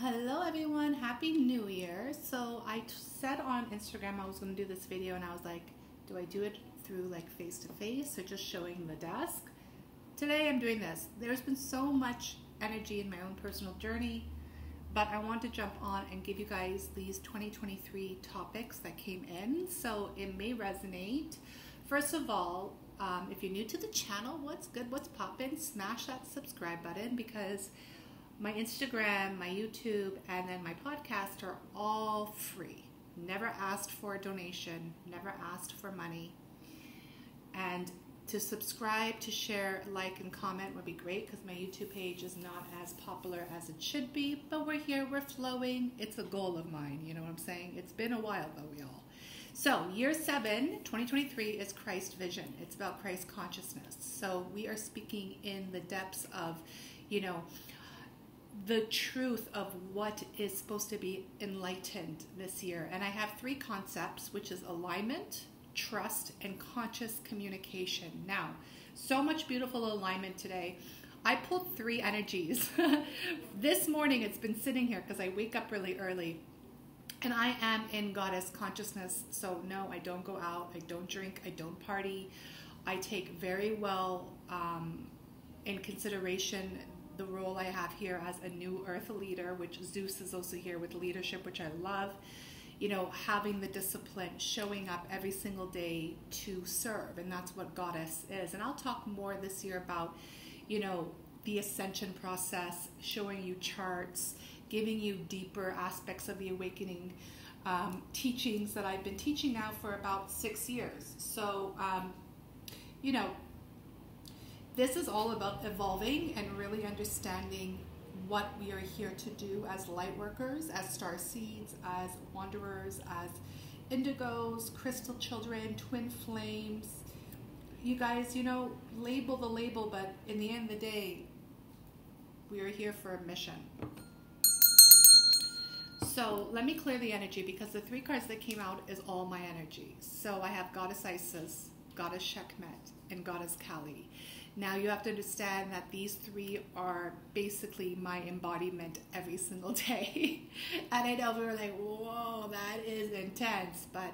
Hello everyone, happy new year. So I said on Instagram I was going to do this video and I was like, do I do it through like face to face or just showing the desk? Today I'm doing this. There's been so much energy in my own personal journey, but I want to jump on and give you guys these 2023 topics that came in, so it may resonate. First of all, if you're new to the channel, what's good, what's poppin', smash that subscribe button, because my Instagram, my YouTube, and then my podcast are all free. Never asked for a donation, never asked for money. And to subscribe, to share, like, and comment would be great, because my YouTube page is not as popular as it should be, but we're here, we're flowing. It's a goal of mine, you know what I'm saying? It's been a while though, y'all. So year 7, 2023 is Christ vision. It's about Christ consciousness. So we are speaking in the depths of, you know, the truth of what is supposed to be enlightened this year. And I have 3 concepts, which is alignment, trust, and conscious communication. Now, so much beautiful alignment today. I pulled 3 energies. This morning it's been sitting here because I wake up really early and I am in goddess consciousness. So no, I don't go out, I don't drink, I don't party. I take very well in consideration the role I have here as a new earth leader, which Zeus is also here with leadership, which I love. You know, having the discipline, showing up every single day to serve, and that's what goddess is. And I'll talk more this year about, you know, the ascension process, showing you charts, giving you deeper aspects of the awakening teachings that I've been teaching now for about 6 years. So, you know, this is all about evolving and really understanding what we are here to do as light workers, as star seeds, as wanderers, as indigos, crystal children, twin flames. You guys, you know, label the label, but in the end of the day, we are here for a mission. So let me clear the energy, because the 3 cards that came out is all my energy. So I have Goddess Isis, Goddess Sekhmet, and Goddess Kali. Now you have to understand that these 3 are basically my embodiment every single day. And I know we were like, whoa, that is intense, but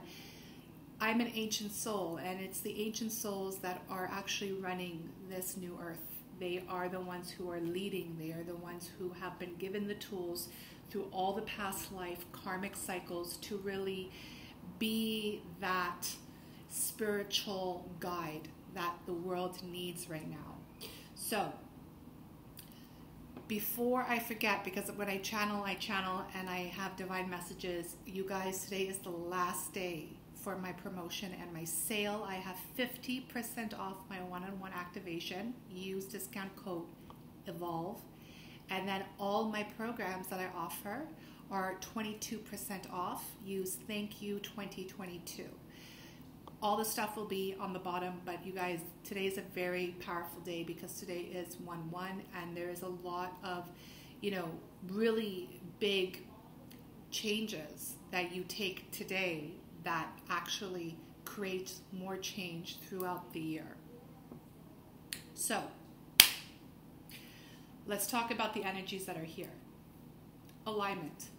I'm an ancient soul, and it's the ancient souls that are actually running this new earth. They are the ones who are leading. They are the ones who have been given the tools through all the past life karmic cycles to really be that spiritual guide that the world needs right now. So before I forget, because when I channel and I have divine messages, you guys, today is the last day for my promotion and my sale. I have 50% off my one-on-one activation. Use discount code EVOLVE. And then all my programs that I offer are 22% off. Use thank you 2022. All the stuff will be on the bottom, but you guys, today is a very powerful day, because today is 1/1, and there is a lot of, you know, really big changes that you take today that actually creates more change throughout the year. So let's talk about the energies that are here. Alignment.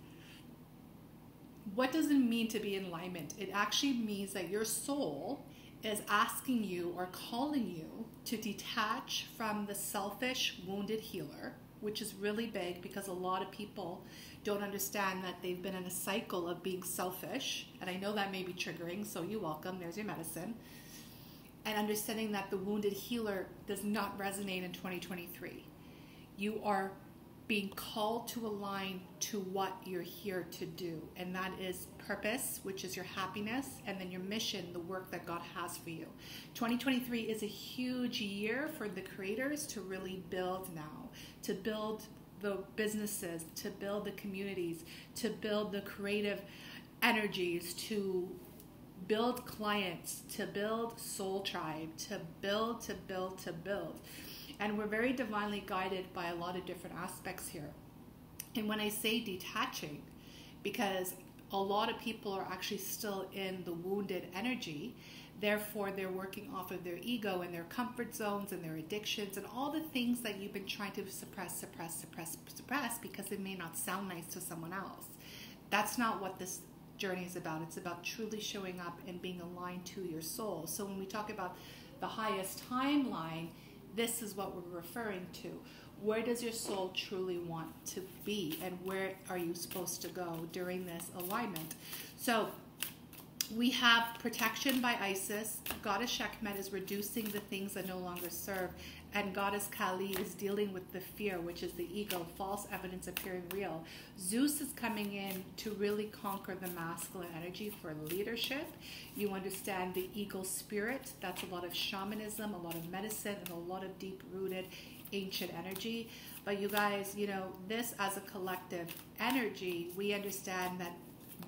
What does it mean to be in alignment? It actually means that your soul is asking you or calling you to detach from the selfish, wounded healer, which is really big, because a lot of people don't understand that they've been in a cycle of being selfish. And I know that may be triggering, so you're welcome. There's your medicine. And understanding that the wounded healer does not resonate in 2023. You are being called to align to what you're here to do, and that is purpose, which is your happiness, and then your mission, the work that God has for you. 2023 is a huge year for the creators to really build now, to build the businesses, to build the communities, to build the creative energies, to build clients, to build soul tribe, to build. And we're very divinely guided by a lot of different aspects here. And when I say detaching, because a lot of people are actually still in the wounded energy, Therefore, they're working off of their ego and their comfort zones and their addictions and all the things that you've been trying to suppress because it may not sound nice to someone else. That's not what this journey is about. It's about truly showing up and being aligned to your soul. So when we talk about the highest timeline, this is what we're referring to. Where does your soul truly want to be, and where are you supposed to go during this alignment? So we have protection by Isis. Goddess Sekhmet is reducing the things that no longer serve. And Goddess Kali is dealing with the fear, which is the ego, false evidence appearing real. Zeus is coming in to really conquer the masculine energy for leadership. You understand the eagle spirit. That's a lot of shamanism, a lot of medicine, and a lot of deep-rooted ancient energy. But you guys, you know, this as a collective energy, we understand that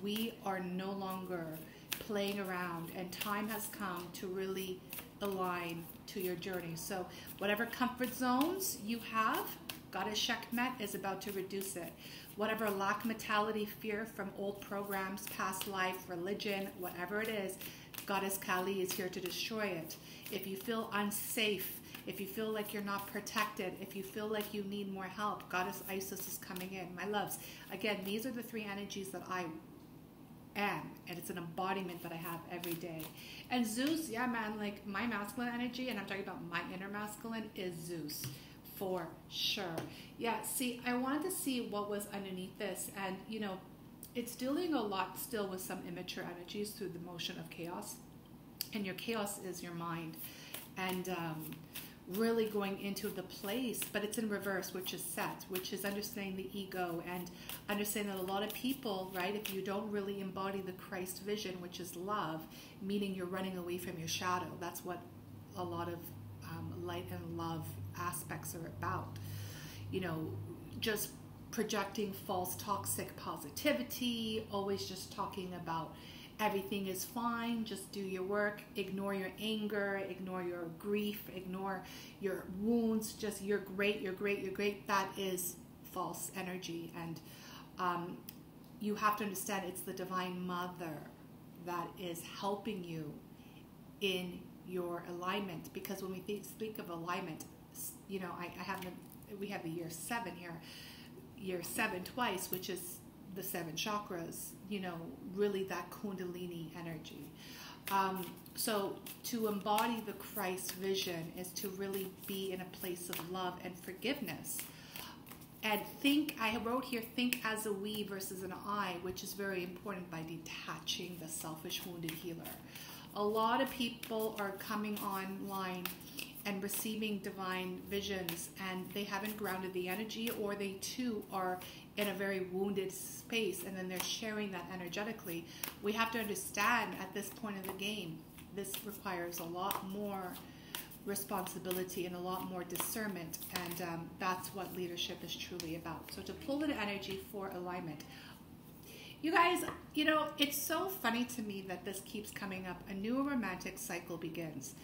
we are no longer playing around, and time has come to really align to your journey. So whatever comfort zones you have, Goddess Sekhmet is about to reduce it. Whatever lack mentality, fear from old programs, past life, religion, whatever it is, Goddess Kali is here to destroy it. If you feel unsafe, if you feel like you're not protected, if you feel like you need more help, Goddess Isis is coming in. My loves, again, these are the three energies that I am, and it's an embodiment that I have every day. And Zeus, yeah, man, like my masculine energy, and I'm talking about my inner masculine, is Zeus for sure. Yeah, see, I wanted to see what was underneath this, and you know, it's dealing a lot still with some immature energies through the motion of chaos, and your chaos is your mind, and really going into the place, but it's in reverse, which is Set, which is understanding the ego and understanding that a lot of people, right, if you don't really embody the Christ vision, which is love, meaning you're running away from your shadow. That's what a lot of light and love aspects are about. You know, just projecting false toxic positivity, always just talking about everything is fine, just do your work, ignore your anger, ignore your grief, ignore your wounds, just you're great, you're great, you're great. That is false energy. And you have to understand it's the Divine Mother that is helping you in your alignment. Because when we speak of alignment, you know, we have the year 7 here, year 7 twice, which is the 7 chakras, you know, really that Kundalini energy. So to embody the Christ vision is to really be in a place of love and forgiveness. And think, I wrote here, think as a we versus an I, which is very important by detaching the selfish wounded healer. A lot of people are coming online and receiving divine visions, and they haven't grounded the energy, or they too are in a very wounded space, and then they're sharing that energetically. We have to understand at this point in the game, this requires a lot more responsibility and a lot more discernment, and that's what leadership is truly about. So to pull in energy for alignment. You guys, you know, it's so funny to me that this keeps coming up. A new romantic cycle begins.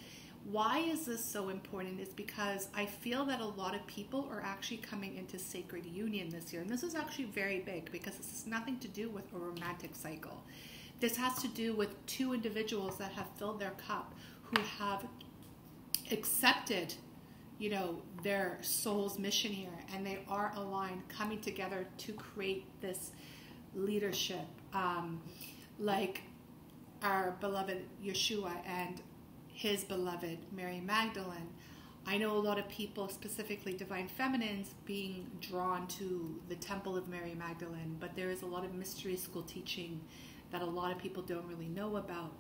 Why is this so important? Is because I feel that a lot of people are actually coming into sacred union this year. And this is actually very big because this has nothing to do with a romantic cycle. This has to do with two individuals that have filled their cup, who have accepted, you know, their soul's mission here, and they are aligned, coming together to create this leadership, like our beloved Yeshua and his beloved Mary Magdalene. I know a lot of people, specifically divine feminines, being drawn to the temple of Mary Magdalene, but there is a lot of mystery school teaching that a lot of people don't really know about.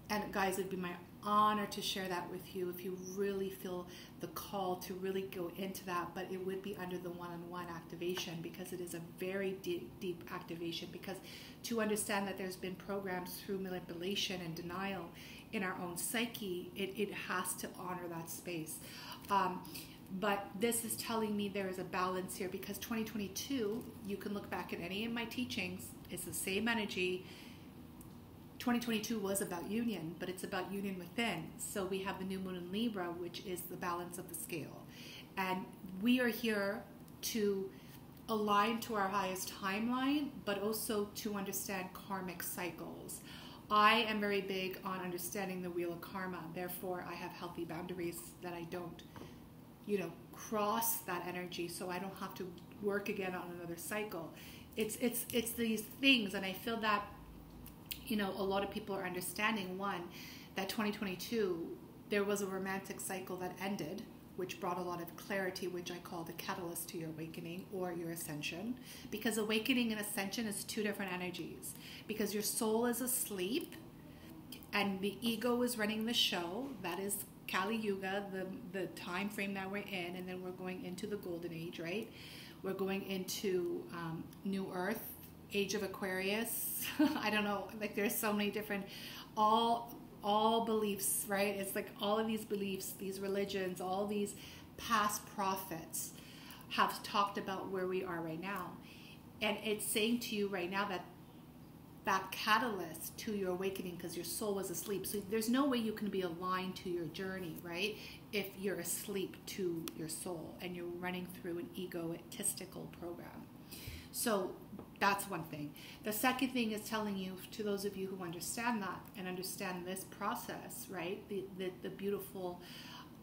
And guys, it'd be my honor to share that with you if you really feel the call to really go into that, but it would be under the one-on-one activation, because it is a very deep activation, because to understand that there's been programs through manipulation and denial in our own psyche, it has to honor that space. But this is telling me there is a balance here, because 2022, you can look back at any of my teachings, it's the same energy. 2022 was about union, but it's about union within. So we have the new moon in Libra, which is the balance of the scale. And we are here to align to our highest timeline, but also to understand karmic cycles. I am very big on understanding the wheel of karma. Therefore, I have healthy boundaries that I don't, cross that energy, so I don't have to work again on another cycle. It's these things, and I feel that, a lot of people are understanding, one, that 2022, there was a romantic cycle that ended, which brought a lot of clarity, which I call the catalyst to your awakening or your ascension. Because awakening and ascension is two different energies. Because your soul is asleep and the ego is running the show. That is Kali Yuga, the time frame that we're in, and then we're going into the golden age, right? We're going into New Earth, Age of Aquarius. I don't know, like there's so many different, all beliefs, right? It's like all of these beliefs, these religions, all these past prophets have talked about where we are right now. And it's saying to you right now that that catalyst to your awakening, because your soul was asleep. So there's no way you can be aligned to your journey, right? If you're asleep to your soul and you're running through an egotistical program. So that's one thing. The second thing is telling you, to those of you who understand that and understand this process, right? The beautiful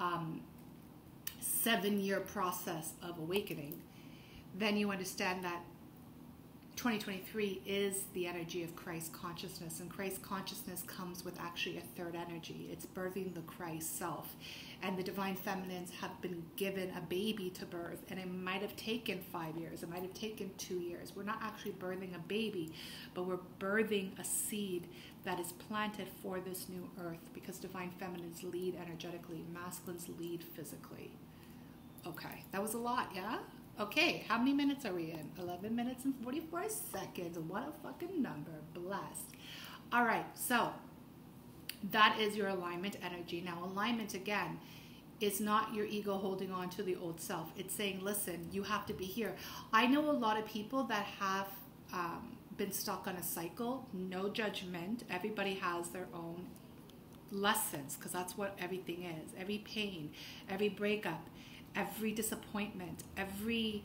7-year process of awakening, then you understand that 2023 is the energy of Christ consciousness, and Christ consciousness comes with actually a third energy. It's birthing the Christ self, and the divine feminines have been given a baby to birth, and it might have taken 5 years, it might have taken 2 years. We're not actually birthing a baby, but we're birthing a seed that is planted for this new earth, because divine feminines lead energetically, masculines lead physically. Okay, that was a lot, yeah? Okay, how many minutes are we in? 11 minutes and 44 seconds. What a fucking number. Blessed. All right, so that is your alignment energy. Now, alignment, again, is not your ego holding on to the old self. It's saying, listen, you have to be here. I know a lot of people that have been stuck on a cycle. No judgment. Everybody has their own lessons, because that's what everything is. Every pain, every breakup, every disappointment, every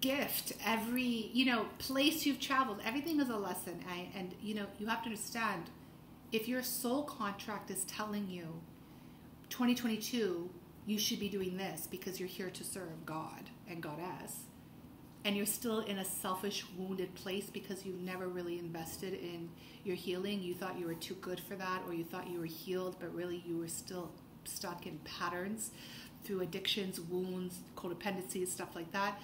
gift, every place you've traveled, everything is a lesson. And you have to understand, if your soul contract is telling you 2022 you should be doing this because you're here to serve God and Goddess, and you're still in a selfish, wounded place because you never really invested in your healing, you thought you were too good for that, or you thought you were healed, but really you were still stuck in patterns through addictions, wounds, codependencies, stuff like that,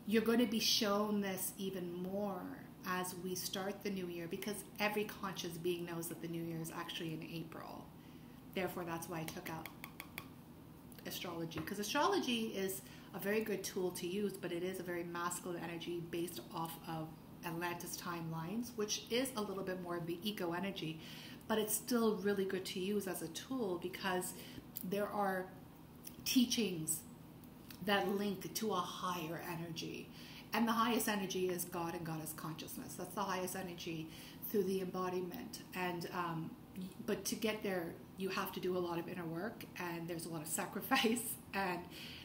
you're going to be shown this even more as we start the new year, because every conscious being knows that the new year is actually in April. Therefore, that's why I took out astrology, because astrology is a very good tool to use, but it is a very masculine energy based off of Atlantis timelines, which is a little bit more of the ego energy. But it's still really good to use as a tool, because there are teachings that link to a higher energy. And the highest energy is God and Goddess consciousness. That's the highest energy through the embodiment. And but to get there, you have to do a lot of inner work, and there's a lot of sacrifice, and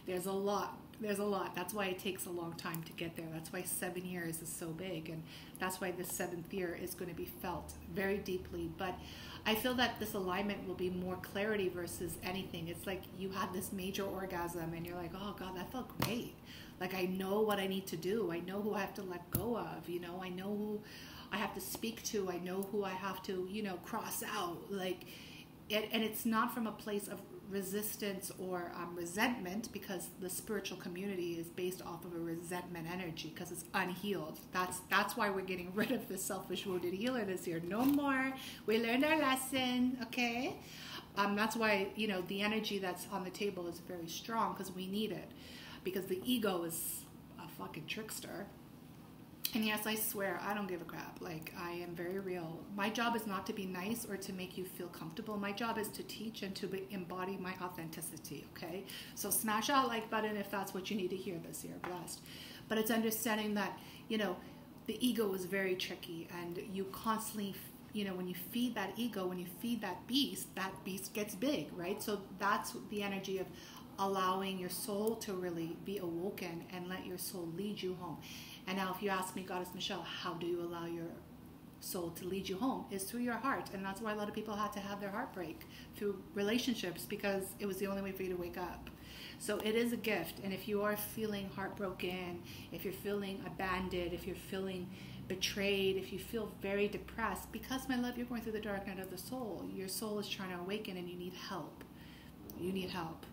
there's a lot. That's why it takes a long time to get there. That's why 7 years is so big, and that's why the 7th year is going to be felt very deeply. But I feel that this alignment will be more clarity versus anything. It's like you had this major orgasm and you're like, oh God, that felt great. Like, I know what I need to do. I know who I have to let go of. I know who I have to speak to. I know who I have to, cross out. Like, and it's not from a place of resistance or resentment, because the spiritual community is based off of a resentment energy, because it's unhealed. That's why we're getting rid of the selfish wounded healer this year. No more. We learned our lesson, okay? That's why the energy that's on the table is very strong, because we need it, because the ego is a fucking trickster. And yes, I swear, I don't give a crap. Like, I am very real. My job is not to be nice or to make you feel comfortable. My job is to teach and to embody my authenticity, okay? So smash that like button if that's what you need to hear this year. Blessed. But it's understanding that, the ego is very tricky, and you constantly, when you feed that ego, when you feed that beast gets big, right? So that's the energy of allowing your soul to really be awoken and let your soul lead you home. And now if you ask me, Goddess Michelle, how do you allow your soul to lead you home is through your heart. And that's why a lot of people had to have their heart break through relationships, because it was the only way for you to wake up. So it is a gift. And if you are feeling heartbroken, if you're feeling abandoned, if you're feeling betrayed, if you feel very depressed, because, my love, you're going through the dark night of the soul. Your soul is trying to awaken and you need help. You need help.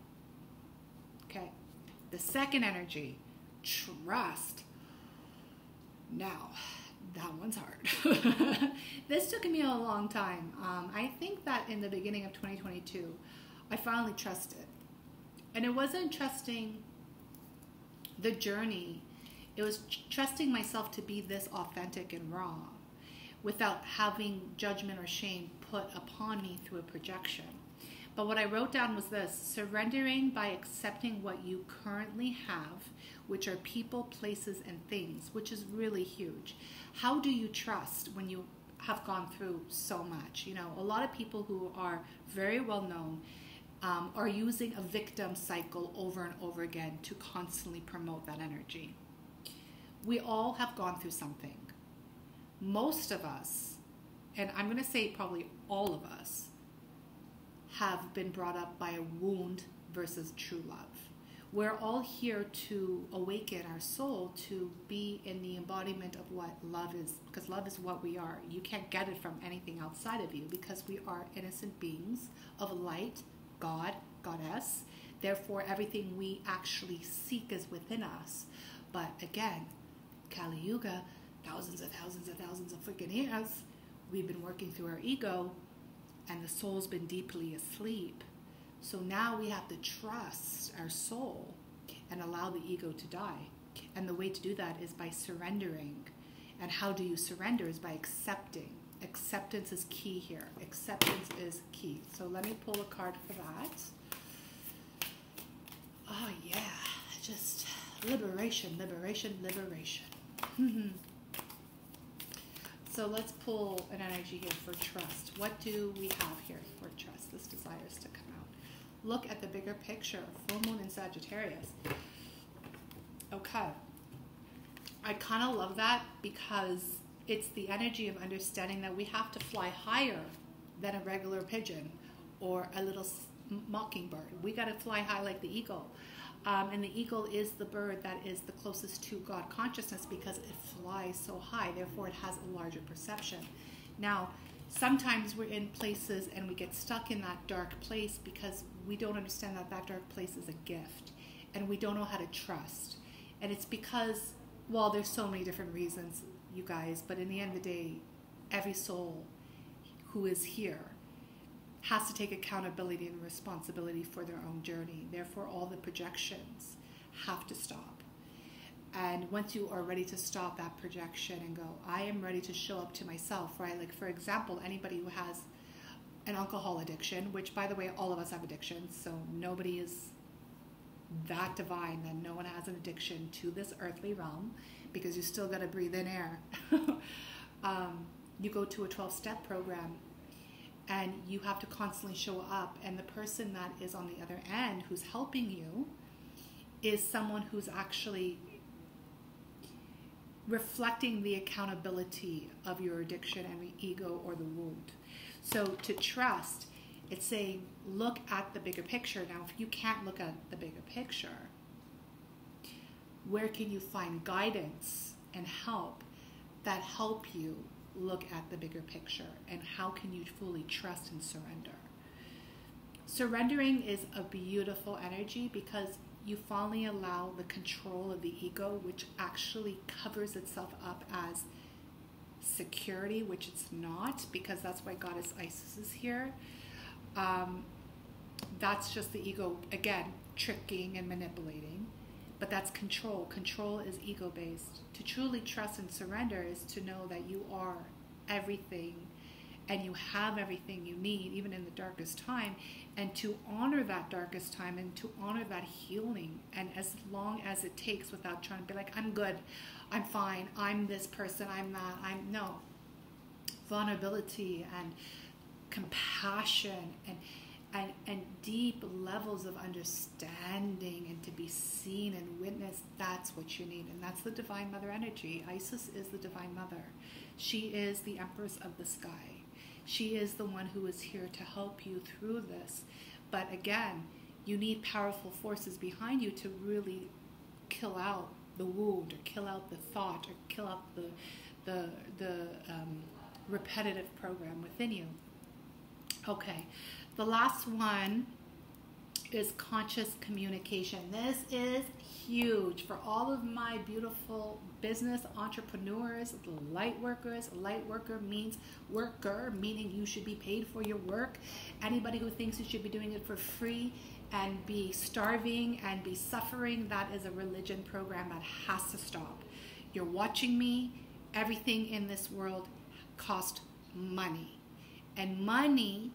Okay. The second energy, trust. Now, that one's hard. This took me a long time. I think that in the beginning of 2022, I finally trusted. And it wasn't trusting the journey. It was trusting myself to be this authentic and raw without having judgment or shame put upon me through a projection. But what I wrote down was this: surrendering by accepting what you currently have, which are people, places, and things, which is really huge. How do you trust when you have gone through so much? You know, a lot of people who are very well known are using a victim cycle over and over again to constantly promote that energy. We all have gone through something. Most of us, and I'm going to say probably all of us, have been brought up by a wound versus true love. We're all here to awaken our soul to be in the embodiment of what love is, because love is what we are. You can't get it from anything outside of you, because we are innocent beings of light, God, Goddess. Therefore, everything we actually seek is within us. But again, Kali Yuga, thousands of freaking years, we've been working through our ego, and the soul's been deeply asleep. So now we have to trust our soul and allow the ego to die. And the way to do that is by surrendering. And how do you surrender? Is by accepting. Acceptance is key here. Acceptance is key. So let me pull a card for that. Oh yeah, just liberation, liberation, liberation. So let's pull an energy here for trust. What do we have here for trust? This desires to come out. Look at the bigger picture. Full moon in Sagittarius. Okay. I kind of love that, because it's the energy of understanding that we have to fly higher than a regular pigeon or a little mockingbird. We got to fly high like the eagle. And the eagle is the bird that is the closest to God consciousness, because it flies so high. Therefore, it has a larger perception. Now, sometimes we're in places and we get stuck in that dark place because we don't understand that that dark place is a gift, and we don't know how to trust. And it's because, well, there's so many different reasons, you guys, but in the end of the day, every soul who is here has to take accountability and responsibility for their own journey. Therefore, all the projections have to stop. And once you are ready to stop that projection and go, I am ready to show up to myself, right? Like, for example, anybody who has an alcohol addiction, which, by the way, all of us have addictions, so nobody is that divine that no one has an addiction to this earthly realm, because you still got to breathe in air. You go to a 12-step program, and you have to constantly show up, and the person that is on the other end who's helping you is someone who's actually reflecting the accountability of your addiction and the ego or the wound. So to trust, it's saying, look at the bigger picture. Now, if you can't look at the bigger picture, where can you find guidance and help that help you look at the bigger picture? And how can you fully trust and surrender? Surrendering is a beautiful energy, because you finally allow the control of the ego, which actually covers itself up as security, which it's not, because that's why Goddess Isis is here. That's just the ego, again, tricking and manipulating. But that's control. Control is ego-based. To truly trust and surrender is to know that you are everything and you have everything you need, even in the darkest time, and to honor that darkest time and to honor that healing, and as long as it takes, without trying to be like, I'm good, I'm fine, I'm this person, I'm that, no. Vulnerability and compassion and deep levels of understanding and to be seen and witnessed. That's what you need. And that's the Divine Mother energy. Isis is the Divine Mother. She is the Empress of the sky. She is the one who is here to help you through this. But again, you need powerful forces behind you to really kill out the wound, or kill out the thought, or kill out the repetitive program within you. Okay, the last one is conscious communication. This is huge for all of my beautiful business entrepreneurs, light workers. Light worker means worker, meaning you should be paid for your work. Anybody who thinks you should be doing it for free and be starving and be suffering, that is a religion program that has to stop. You're watching me. Everything in this world costs money. And money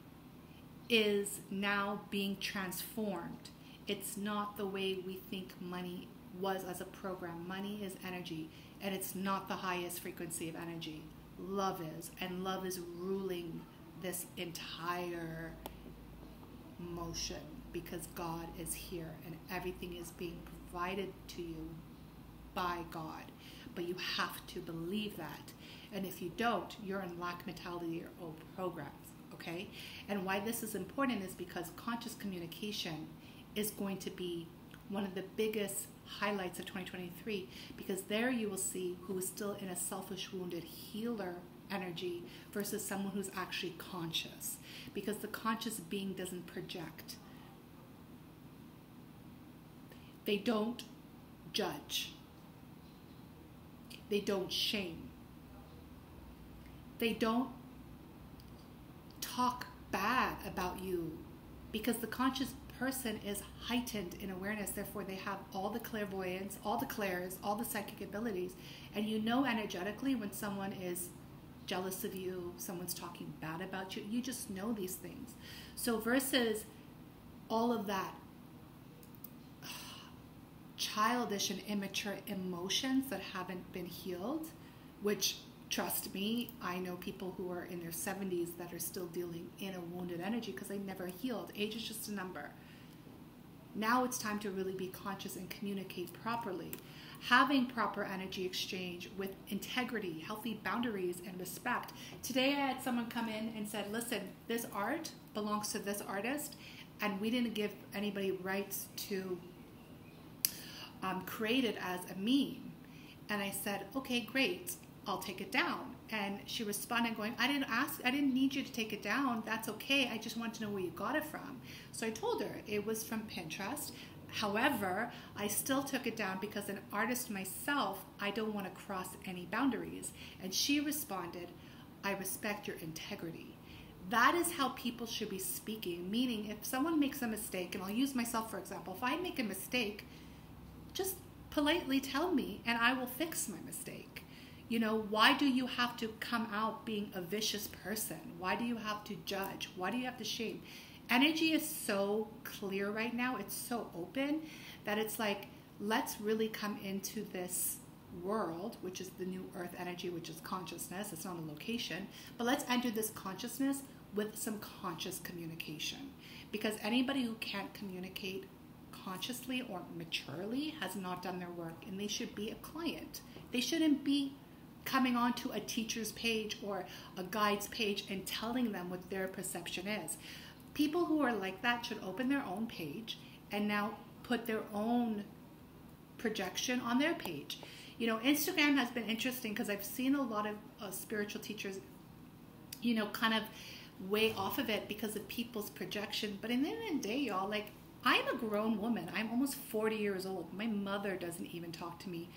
is now being transformed. It's not the way we think money was as a program. Money is energy, and it's not the highest frequency of energy. Love is, and love is ruling this entire motion, because God is here and everything is being provided to you by God. But you have to believe that. And if you don't, you're in lack mentality or old programs. Okay? And why this is important is because conscious communication is going to be one of the biggest highlights of 2023, because there you will see who is still in a selfish, wounded healer energy versus someone who's actually conscious, because the conscious being doesn't project. They don't judge. They don't shame. They don't talk bad about you, because the conscious person is heightened in awareness. Therefore, they have all the clairvoyance, all the clairs, all the psychic abilities. And you know energetically when someone is jealous of you, someone's talking bad about you. You just know these things. So versus all of that childish and immature emotions that haven't been healed, which, trust me, I know people who are in their 70s that are still dealing in a wounded energy because they never healed. Age is just a number. Now it's time to really be conscious and communicate properly. Having proper energy exchange with integrity, healthy boundaries, and respect. Today I had someone come in and said, listen, this art belongs to this artist, and we didn't give anybody rights to create it as a meme. And I said, okay, great, I'll take it down. And she responded going, I didn't need you to take it down. That's okay. I just want to know where you got it from. So I told her it was from Pinterest. However, I still took it down because an artist myself, I don't want to cross any boundaries. And she responded, I respect your integrity. That is how people should be speaking. Meaning, if someone makes a mistake, and I'll use myself for example, if I make a mistake, just politely tell me and I will fix my mistake. You know, why do you have to come out being a vicious person? Why do you have to judge? Why do you have to shame? Energy is so clear right now. It's so open that it's like, let's really come into this world, which is the new earth energy, which is consciousness. It's not a location, but let's enter this consciousness with some conscious communication, because anybody who can't communicate consciously or maturely has not done their work, and they should be a client. They shouldn't be coming onto a teacher's page or a guide's page and telling them what their perception is. People who are like that should open their own page and now put their own projection on their page. You know, Instagram has been interesting because I've seen a lot of spiritual teachers, you know, kind of way off of it because of people's projection. But in the end of the day, y'all, like, I'm a grown woman. I'm almost 40 years old. My mother doesn't even talk to me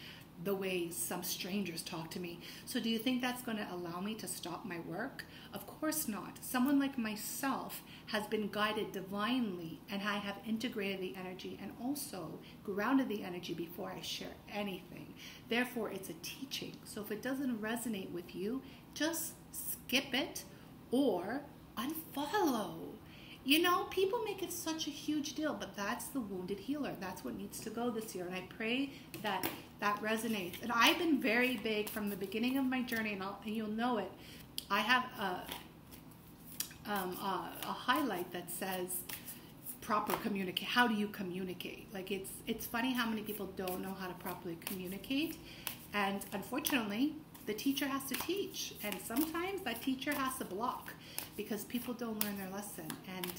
the way some strangers talk to me. So do you think that's going to allow me to stop my work? Of course not. Someone like myself has been guided divinely, and I have integrated the energy and also grounded the energy before I share anything. Therefore, it's a teaching. So if it doesn't resonate with you, just skip it or unfollow. You know, people make it such a huge deal, but that's the wounded healer. That's what needs to go this year. And I pray that that resonates. And I've been very big from the beginning of my journey, and you'll know it. I have a highlight that says proper communicate. How do you communicate? Like it's funny how many people don't know how to properly communicate, and unfortunately the teacher has to teach, and sometimes that teacher has to block because people don't learn their lesson. And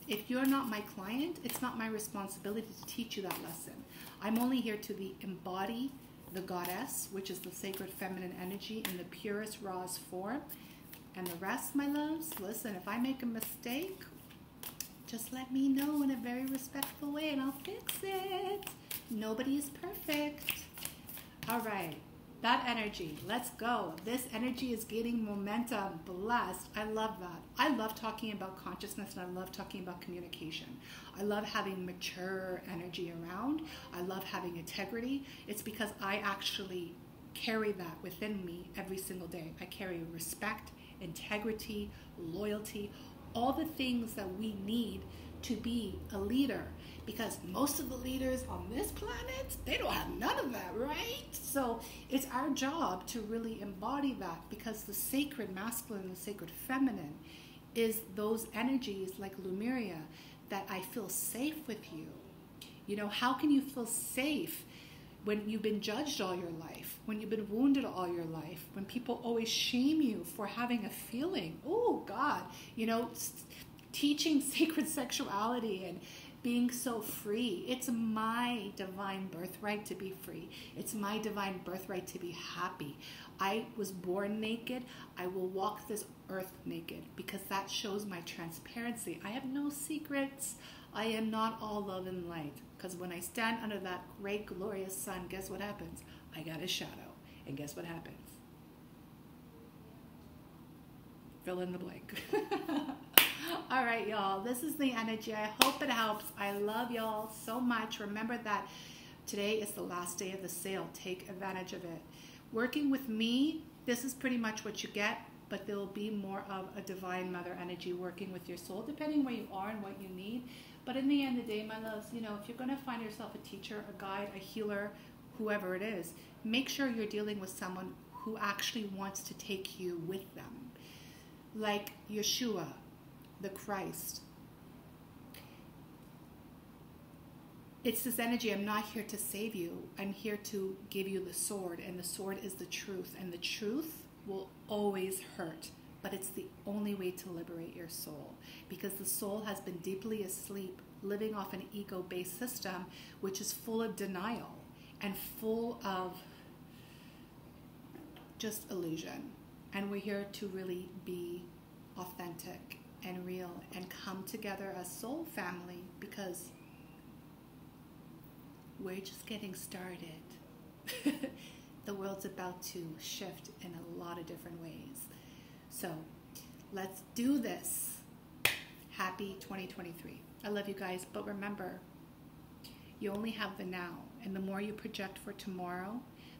if you're not my client, it's not my responsibility to teach you that lesson. I'm only here to embody the goddess, which is the sacred feminine energy in the purest, rawest form. And the rest, my loves, listen, if I make a mistake, just let me know in a very respectful way and I'll fix it. Nobody is perfect. All right, that energy, let's go. This energy is gaining momentum, blessed. I love that. I love talking about consciousness and I love talking about communication. I love having mature energy around. I love having integrity. It's because I actually carry that within me every single day. I carry respect, integrity, loyalty, all the things that we need to be a leader, because most of the leaders on this planet, they don't have none of that, right? So it's our job to really embody that, because the sacred masculine and the sacred feminine is those energies like Lemuria, that I feel safe with you. You know, how can you feel safe when you've been judged all your life, when you've been wounded all your life, when people always shame you for having a feeling? Oh God, you know, teaching sacred sexuality and being so free. It's my divine birthright to be free. It's my divine birthright to be happy. I was born naked. I will walk this earth naked, because that shows my transparency. I have no secrets. I am not all love and light, because when I stand under that great glorious sun, guess what happens? I got a shadow. And guess what happens? Fill in the blank. All right, y'all, this is the energy. I hope it helps. I love y'all so much. Remember that today is the last day of the sale. Take advantage of it. Working with me, this is pretty much what you get, but there will be more of a divine mother energy working with your soul, depending where you are and what you need. But in the end of the day, my loves, you know, if you're going to find yourself a teacher, a guide, a healer, whoever it is, make sure you're dealing with someone who actually wants to take you with them. Like Yeshua, the Christ. It's this energy. I'm not here to save you. I'm here to give you the sword, and the sword is the truth, and the truth will always hurt, but it's the only way to liberate your soul, because the soul has been deeply asleep, living off an ego-based system, which is full of denial and full of just illusion. And we're here to really be authentic and real and come together as soul family, because we're just getting started. The world's about to shift in a lot of different ways. So let's do this. Happy 2023. I love you guys, but remember, you only have the now, and the more you project for tomorrow,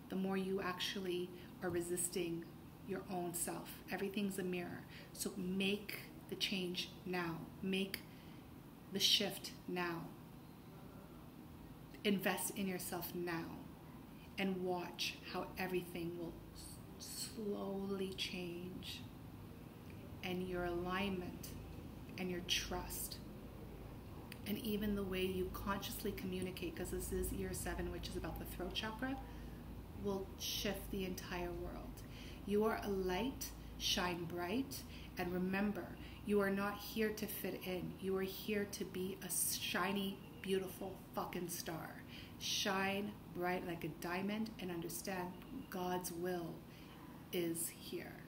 the more you actually are resisting your own self. Everything's a mirror. So make the change now. Make the shift now. Invest in yourself now, and watch how everything will slowly change, and your alignment and your trust, and even the way you consciously communicate, because this is year 7, which is about the throat chakra, will shift the entire world. You are a light, shine bright, and remember, you are not here to fit in. You are here to be a shiny, beautiful fucking star. Shine bright like a diamond, and understand God's will is here.